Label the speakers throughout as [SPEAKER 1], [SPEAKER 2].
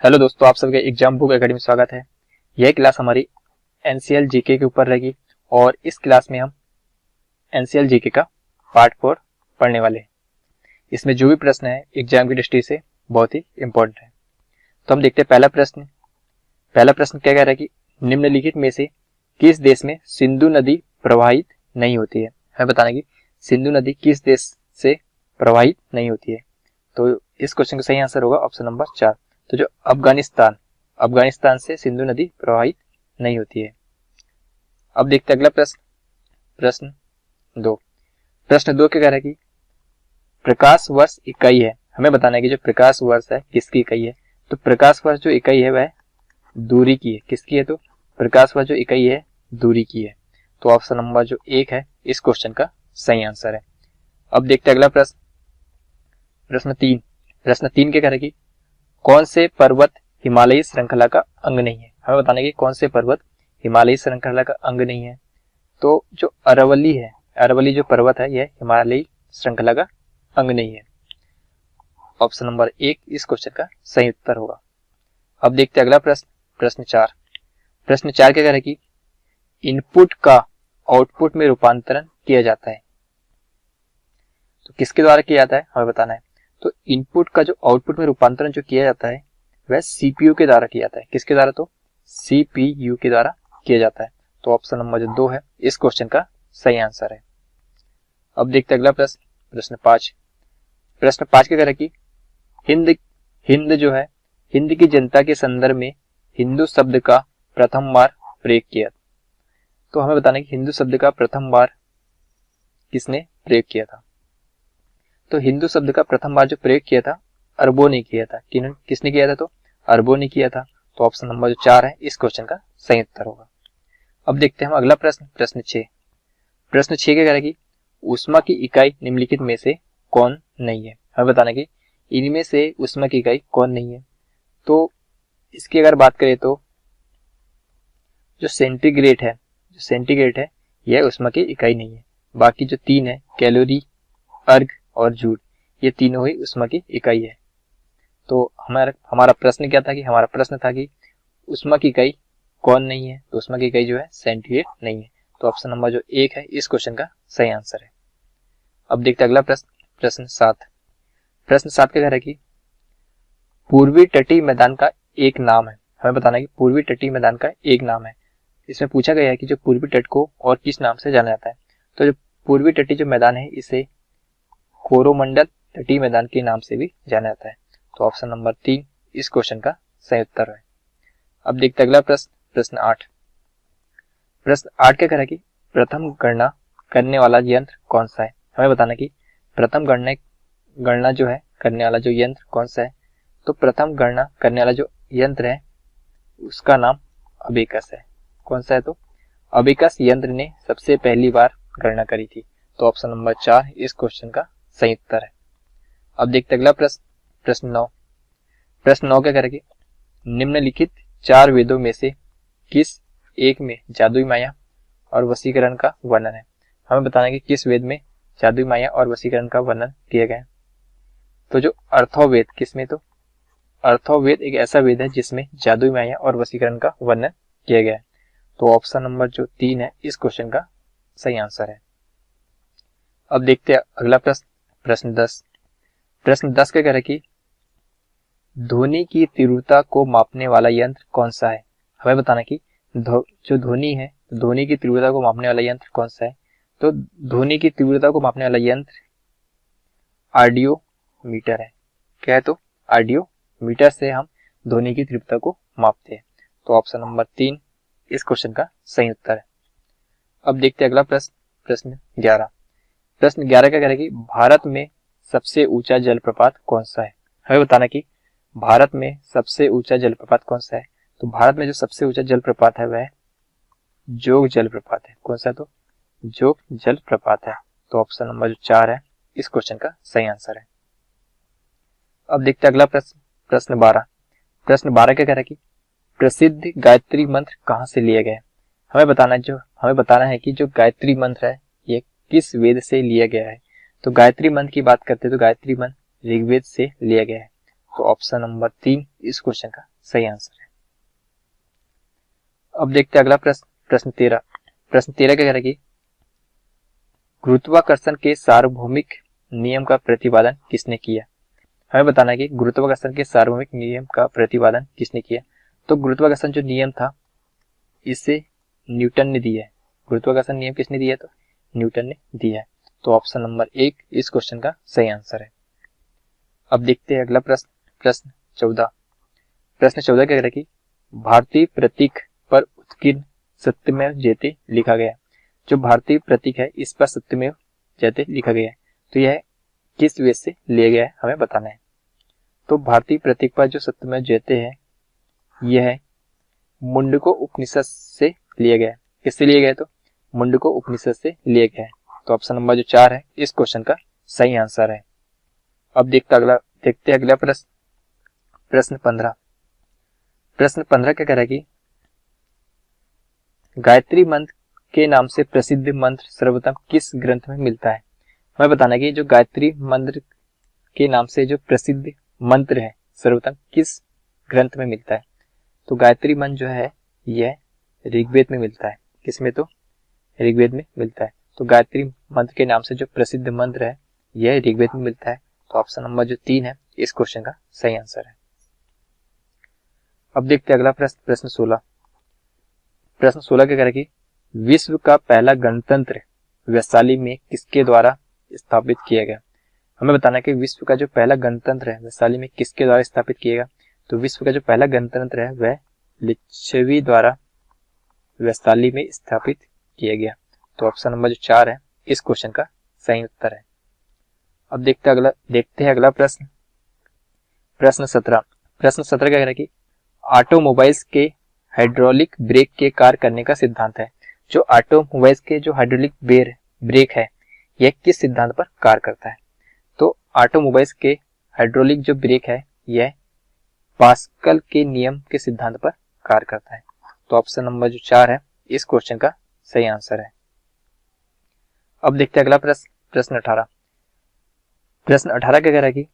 [SPEAKER 1] Hello दोस्तों, आप सबके एग्जाम बुक एकेडमी में स्वागत है। यह क्लास हमारी एनसीएल जीके के ऊपर रहेगी और इस क्लास में हम एनसीएल जीके का पार्ट 4 पढ़ने वाले हैं। इसमें जो भी प्रश्न है एग्जाम की दृष्टि से बहुत ही इंपॉर्टेंट है। तो हम देखते हैं पहला प्रश्न क्या कह रहा है कि निम्नलिखित में से किस देश में सिंधु नदी प्रवाहित नहीं होती है। हमें बताना है कि सिंधु नदी किस देश से प्रवाहित नहीं होती है। तो इस क्वेश्चन का सही आंसर होगा ऑप्शन नंबर 4। तो जो अफगानिस्तान से सिंधु नदी प्रवाहित नहीं होती है। अब देखते हैं अगला प्रश्न 2। प्रश्न 2 क्या कह रहा है कि प्रकाश वर्ष इकाई है। हमें बताना है कि जो प्रकाश वर्ष है किसकी इकाई है। तो प्रकाश वर्ष जो इकाई है वह दूरी की है। किसकी है? तो प्रकाश वर्ष जो इकाई है दूरी की है। तो ऑप्शन नंबर जो 1 है इस क्वेश्चन का सही आंसर है। अब देखते हैं अगला प्रश्न 3 क्या कह रहा है कि कौन से पर्वत हिमालयी श्रृंखला का अंग नहीं है। हमें बताना है कि कौन से पर्वत हिमालयी श्रृंखला का अंग नहीं है। तो जो अरवली जो पर्वत है यह हिमालयी श्रृंखला का अंग नहीं है। ऑप्शन नंबर 1 इस क्वेश्चन का सही उत्तर होगा। अब देखते हैं अगला प्रश्न 4 क्या कह रहा है कि इनपुट का आउटपुट में रूपांतरण किया जाता है। तो किसके द्वारा किया जाता है हमें बताना है। तो इनपुट का जो आउटपुट में रूपांतरण जो किया जाता है वह सीपीयू के द्वारा किया जाता है। किसके द्वारा? तो सीपीयू के द्वारा किया जाता है। तो ऑप्शन नंबर जो 2 है इस क्वेश्चन का सही आंसर है। अब देखते हैं अगला प्रश्न 5 क्या कह रहा है कि हिंद जो है हिंद की जनता के संदर्भ में हिंदू शब्द का प्रथम बार प्रयोग किया। तो हमें बताना है कि हिंदू शब्द का प्रथम बार किसने प्रयोग किया था। तो हिंदू शब्द का प्रथम बार जो प्रयोग किया था अरबों ने किया था। किसने किया था? तो अरबों ने किया था। तो ऑप्शन नंबर जो 4 है इस क्वेश्चन का सही उत्तर होगा। अब देखते हैं हम अगला प्रश्न 6 क्या कह रहा है कि ऊष्मा की इकाई निम्नलिखित में से कौन नहीं है। हमें बताना कि इनमें से ऊष्मा की इकाई कौन नहीं है। तो इसकी अगर बात करें तो जो सेंटीग्रेड है यह ऊष्मा की इकाई नहीं है। बाकी जो 3 है कैलोरी, अर्ग और जूल, ये तीनों ही ऊष्मा की इकाई है। तो हमारा प्रश्न क्या था कि हमारा प्रश्न था कि ऊष्मा की इकाई कौन नहीं है। तो ऊष्मा की इकाई जो है सेंटीग्रेड नहीं है। तो ऑप्शन नंबर जो 1 है इस क्वेश्चन का सही आंसर है। अब देखते हैं अगला प्रश्न 7 क्या कह रहा है कि पूर्वी तटीय मैदान का एक नाम है। हमें बताना है कि पूर्वी तटीय मैदान का एक नाम है। इसमें पूछा गया है कि जो पूर्वी तट को और किस नाम से जाना जाता है। तो जो पूर्वी तटीय जो मैदान है इसे कोरोमंडल तटीय मैदान के नाम से भी जाना जाता है। तो ऑप्शन नंबर 3 इस क्वेश्चन का सही उत्तर है। अब देखते हैं अगला प्रश्न 8 क्या कह रहा है कि प्रथम गणना करने वाला यंत्र कौन सा है। हमें बताना कि प्रथम गणना जो है करने वाला जो यंत्र कौन सा है। तो प्रथम गणना करने वाला जो यंत्र है उसका नाम अबेकस है। कौन सा है? तो अबेकस यंत्र ने सबसे पहली बार गणना करी थी। तो ऑप्शन नंबर 4 इस क्वेश्चन का सही उत्तर है। अब देखते अगला प्रश्न 9 क्या कह रहा है कि निम्नलिखित 4 वेदों में से किस एक में जादुई माया और वशीकरण का वर्णन है। हमें बताना है कि किस वेद में जादुई माया और वशीकरण का वर्णन किया गया है। तो जो अर्थोवेद किसमें? तो अर्थोवेद एक ऐसा वेद है जिसमें जादुई माया और वशीकरण का वर्णन किया गया है। तो ऑप्शन नंबर जो 3 है इस क्वेश्चन का सही आंसर है। अब देखते हैं अगला प्रश्न 10 क्या कह रहा है कि ध्वनि की तीव्रता को मापने वाला यंत्र कौन सा है। हमें बताना कि जो ध्वनि है ध्वनि की तीव्रता को मापने वाला यंत्र कौन सा है। तो ध्वनि की तीव्रता को मापने वाला यंत्र ऑडियो मीटर है। क्या है? तो ऑडियो मीटर से हम ध्वनि की तीव्रता को मापते हैं। तो ऑप्शन नंबर 3 इस क्वेश्चन का सही उत्तर है। अब देखते हैं अगला प्रश्न 11 क्या कह रहा है कि भारत में सबसे ऊंचा जलप्रपात कौन सा है। हमें बताना कि भारत में सबसे ऊंचा जलप्रपात कौन सा है। तो भारत में जो सबसे ऊंचा जलप्रपात है वह जोग जलप्रपात है। कौन सा? तो जोग जलप्रपात है। तो ऑप्शन नंबर जो 4 है इस क्वेश्चन का सही आंसर है। अब देखते हैं अगला प्रश्न 12 क्या कह रहा है कि प्रसिद्ध गायत्री मंत्र कहाँ से लिया गया है। हमें बताना है कि जो गायत्री मंत्र है ये किस वेद से लिया गया है। तो गायत्री मंत्र की बात करते हैं तो गायत्री मंत्र ऋग्वेद से लिया गया है। तो ऑप्शन नंबर 3 इस क्वेश्चन का सही आंसर है। अब देखते हैं अगला प्रश्न, प्रश्न 13। प्रश्न 13 क्या कह रहा है कि गुरुत्वाकर्षण के सार्वभौमिक नियम का प्रतिपादन किसने किया। हमें बताना है कि गुरुत्वाकर्षण के सार्वभौमिक नियम का प्रतिपादन किसने किया। तो गुरुत्वाकर्षण जो नियम था इसे न्यूटन ने दिया है। गुरुत्वाकर्षण नियम किसने दिया, तो न्यूटन ने दिया है। तो ऑप्शन नंबर 1 इस क्वेश्चन का सही आंसर है। अब देखते हैं अगला प्रश्न, प्रश्न 14। प्रश्न 14 क्या कह रहा है कि भारतीय प्रतीक पर उत्कीर्ण सत्यमेव जयते लिखा गया। जो भारतीय प्रतीक है इस पर सत्यमेव जयते लिखा गया है, तो यह किस वेद से लिया गया है हमें बताना है। तो भारतीय प्रतीक पर जो सत्यमेव जयते है यह मुंडको उपनिषद से लिया गया है। किससे लिया गया है, तो मुंडको उपनिषद से लिया गया है। तो ऑप्शन नंबर जो 4 है इस क्वेश्चन का सही आंसर है। अब देखते हैं अगला प्रश्न, प्रश्न 15। प्रश्न 15 क्या कह रहा है कि गायत्री मंत्र के नाम से प्रसिद्ध मंत्र सर्वप्रथम किस ग्रंथ में मिलता है। हमें बताना है कि जो गायत्री मंत्र के नाम से जो प्रसिद्ध मंत्र है सर्वप्रथम किस ग्रंथ में मिलता है। तो गायत्री मंत्र जो है यह ऋग्वेद में मिलता है। किसमें, तो ऋग्वेद में मिलता है। तो गायत्री मंत्र के नाम से जो प्रसिद्ध मंत्र है यह ऋग्वेद में मिलता है। तो ऑप्शन नंबर जो 3 है इस क्वेश्चन का सही आंसर है। अब देखते हैं अगला प्रश्न, प्रश्न 16। प्रश्न 16 क्या कह रहा है कि विश्व का पहला गणतंत्र वैशाली में किसके द्वारा स्थापित किया गया। हमें बताना है कि विश्व का जो पहला गणतंत्र है वैशाली में किसके द्वारा स्थापित किया गया। तो विश्व का जो पहला गणतंत्र है वह लिच्छवी द्वारा वैशाली में स्थापित किया गया। तो ऑप्शन नंबर जो 4 है इस क्वेश्चन का सही उत्तर है। अब देखते हैं अगला प्रश्न, प्रश्न 17। प्रश्न 17 क्या कह रहा है कि ऑटोमोबाइल्स के हाइड्रोलिक ब्रेक के कार्य करने का सिद्धांत है। जो ऑटोमोबाइल्स के जो हाइड्रोलिक ब्रेक है यह किस सिद्धांत पर कार्य करता है। तो ऑटोमोबाइल्स के हाइड्रोलिक जो ब्रेक है यह पास्कल के नियम के सिद्धांत पर कार्य करता है। तो ऑप्शन नंबर जो 4 है इस क्वेश्चन का सही आंसर है। अब देखते हैं अगला प्रश्न, प्रश्न 18। प्रश्न 18 क्या कह रहा है कि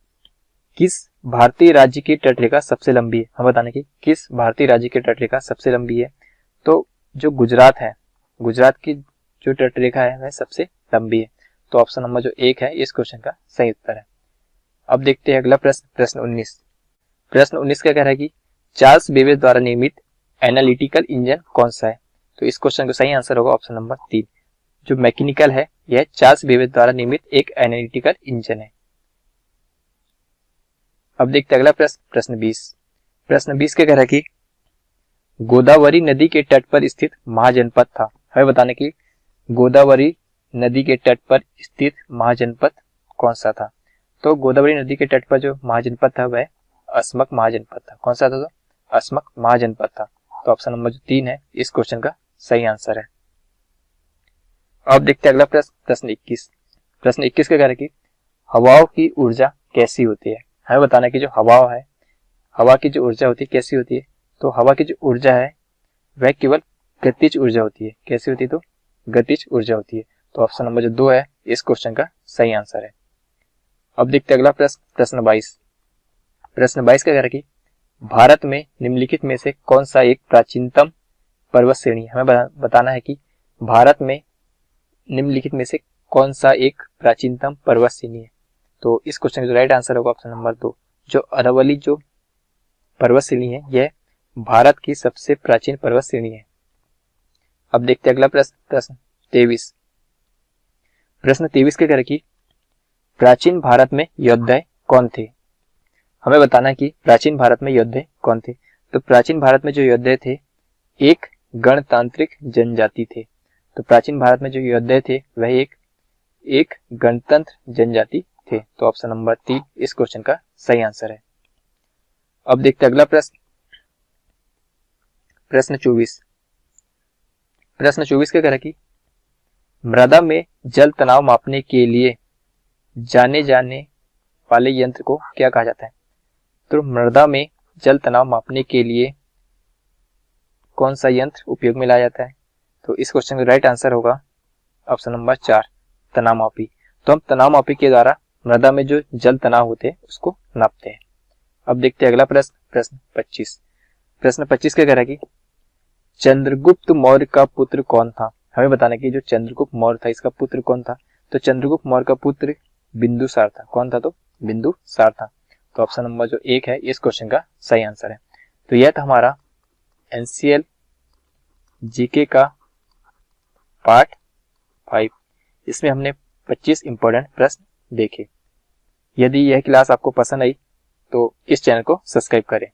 [SPEAKER 1] किस भारतीय राज्य की तटरेखा सबसे लंबी है। हम बताने की किस भारतीय राज्य की तटरेखा सबसे लंबी है। तो जो गुजरात है, गुजरात की जो तटरेखा है वह सबसे लंबी है। तो ऑप्शन नंबर जो 1 है इस क्वेश्चन का सही उत्तर है। अब देखते हैं अगला प्रश्न, प्रश्न 19। प्रश्न 19 क्या कह रहा है कि चार्ल्स बेबेज द्वारा निर्मित एनालिटिकल इंजन कौन सा है। तो इस क्वेश्चन का सही आंसर होगा ऑप्शन नंबर 3। जो मैकेनिकल है यह चार्ल्स बेबेज द्वारा निर्मित एक एनालिटिकल इंजन है। अब देखते हैं अगला प्रश्न, प्रश्न 20। प्रश्न 20 क्या कह रहा है कि गोदावरी नदी के तट पर स्थित महाजनपद था। हमें बताने की गोदावरी नदी के तट पर स्थित महाजनपद कौन सा था। तो गोदावरी नदी के तट पर जो महाजनपद था वह अस्मक महाजनपद था। कौन सा था, तो अस्मक महाजनपद था। तो ऑप्शन नंबर जो 3 है इस क्वेश्चन का सही आंसर है। अब देखते हैं अगला प्रश्न, प्रश्न 21। प्रश्न 21 क्या कह रहा है कि हवाओं की ऊर्जा कैसी होती है। हमें बताना है कि जो हवा है, हवा की जो ऊर्जा होती है कैसी होती है। तो हवा की जो ऊर्जा है वह केवल गतिज ऊर्जा होती है। कैसी होती है, तो गतिज ऊर्जा होती है। तो ऑप्शन नंबर जो 2 है इस क्वेश्चन का सही आंसर है। अब देखते हैं अगला प्रश्न, प्रश्न 22। प्रश्न 22 क्या कह रहा है कि भारत में निम्नलिखित में से कौन सा एक प्राचीनतम पर्वत श्रेणी है। हमें बताना है कि भारत में निम्नलिखित में से कौन सा एक प्राचीनतम पर्वत श्रेणी है। तो इस क्वेश्चन का जो राइट आंसर होगा ऑप्शन नंबर 2। जो अरावली जो पर्वत श्रेणी है यह भारत की सबसे प्राचीन पर्वत श्रेणी है। अब देखते हैं अगला प्रश्न, प्रश्न 23। प्रश्न 23 क्या कह रहा है कि प्राचीन भारत में योद्धा कौन थे। हमें बताना है कि प्राचीन भारत में योद्धा कौन थे। तो प्राचीन भारत में जो योद्धा थे एक गणतांत्रिक जनजाति थे। तो प्राचीन भारत में जो योद्धा थे वह एक गणतंत्र जनजाति थे। तो ऑप्शन नंबर 3 इस क्वेश्चन का सही आंसर है। अब देखते हैं अगला प्रश्न, प्रश्न 24। प्रश्न 24 क्या कह रहा है कि मृदा में जल तनाव मापने के लिए जाने वाले यंत्र को क्या कहा जाता है। तो मृदा में जल तनाव मापने के लिए कौन सा यंत्र उपयोग में लाया जाता है। तो इस क्वेश्चन का राइट आंसर होगा ऑप्शन नंबर 4, तनाव मापी। तो हम तनाव मापी के द्वारा मृदा में जो जल तनाव होते हैं उसको नापते हैं। अब देखते हैं अगला प्रश्न, प्रश्न 25। प्रश्न 25 क्या कह रहा है कि चंद्रगुप्त मौर्य का पुत्र कौन था। हमें बताना कि जो चंद्रगुप्त मौर्य था इसका पुत्र कौन था। तो चंद्रगुप्त मौर्य का पुत्र बिंदुसार था। कौन था? तो बिंदुसार था। तो ऑप्शन नंबर जो 1 है इस क्वेश्चन का सही आंसर है। तो यह था हमारा एनसीएल जीके का पार्ट 5। इसमें हमने 25 इंपॉर्टेंट प्रश्न देखे। यदि यह क्लास आपको पसंद आई तो इस चैनल को सब्सक्राइब करें।